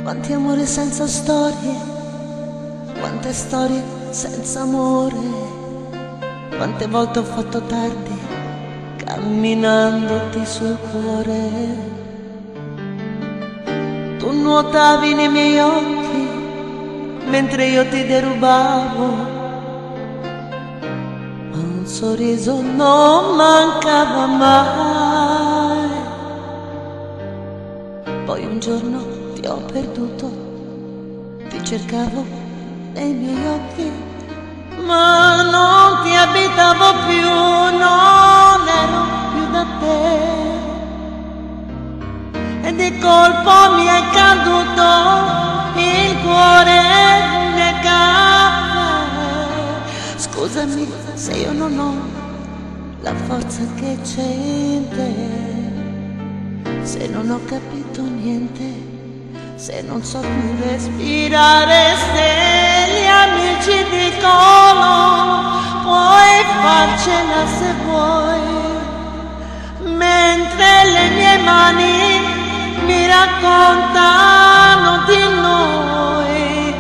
Quanti amori senza storie, quante storie senza amore, quante volte ho fatto tardi camminandoti sul cuore. Tu nuotavi nei miei occhi mentre io ti derubavo, ma un sorriso non mancava mai. Poi un giorno ti ho perduto, ti cercavo nei miei occhi, ma non ti abitavo più, non ero più da te. E di colpo mi è caduto il cuore nel caffè. Scusami se io non ho la forza che c'è in te, se non ho capito niente, se non so più respirare, se gli amici dicono puoi farcela se vuoi, mentre le mie mani mi raccontano di noi.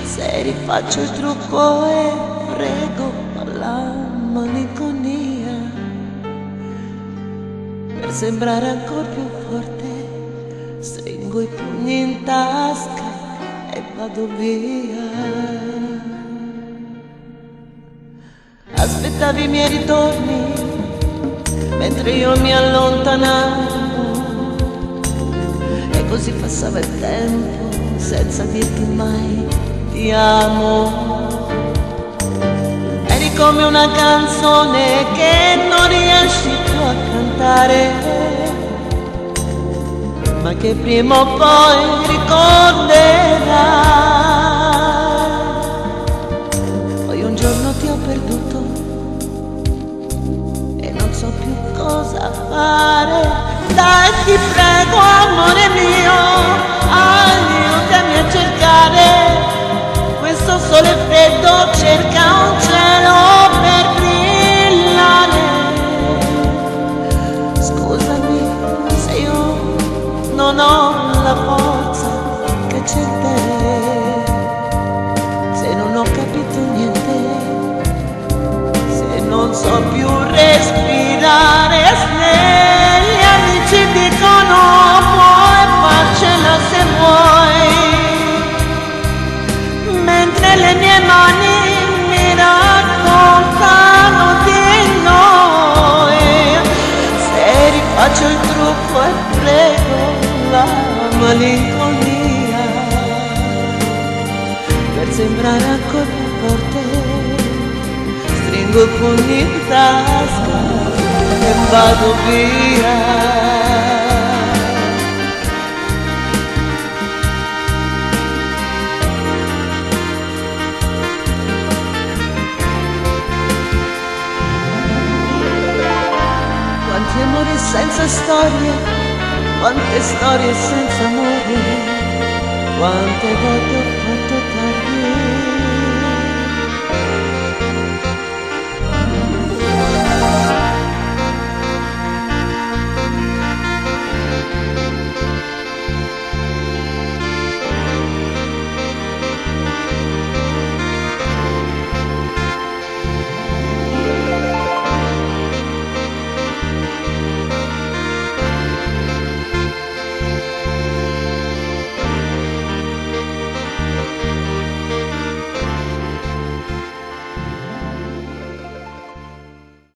Se rifaccio il trucco e prego alla malinconia, per sembrare ancora più forte stringo i pugni in tasca e vado via. Aspettavi i miei ritorni mentre io mi allontanavo, e così passava il tempo senza dirti mai ti amo. Eri come una canzone che non riesci più a cantare, ma che prima o poi ricorderai. Poi un giorno ti ho perduto e non so più cosa fare. Dai, ti prego, amore mio, aiutami a cercare questo sole freddo, cerca un cielo per brillare. Scusami se io non ho la forza che c'è in te, se non ho capito niente, se non so più respirare, se gli amici dicono puoi farcela se vuoi, mentre le mie mani mi raccontano di noi. Se rifaccio il trucco e prego la malinconia, per sembrare ancora più forte stringo i pugni in tasca e vado via. Quanti amori senza storie, quante storie senza amore, quante volte ho fatto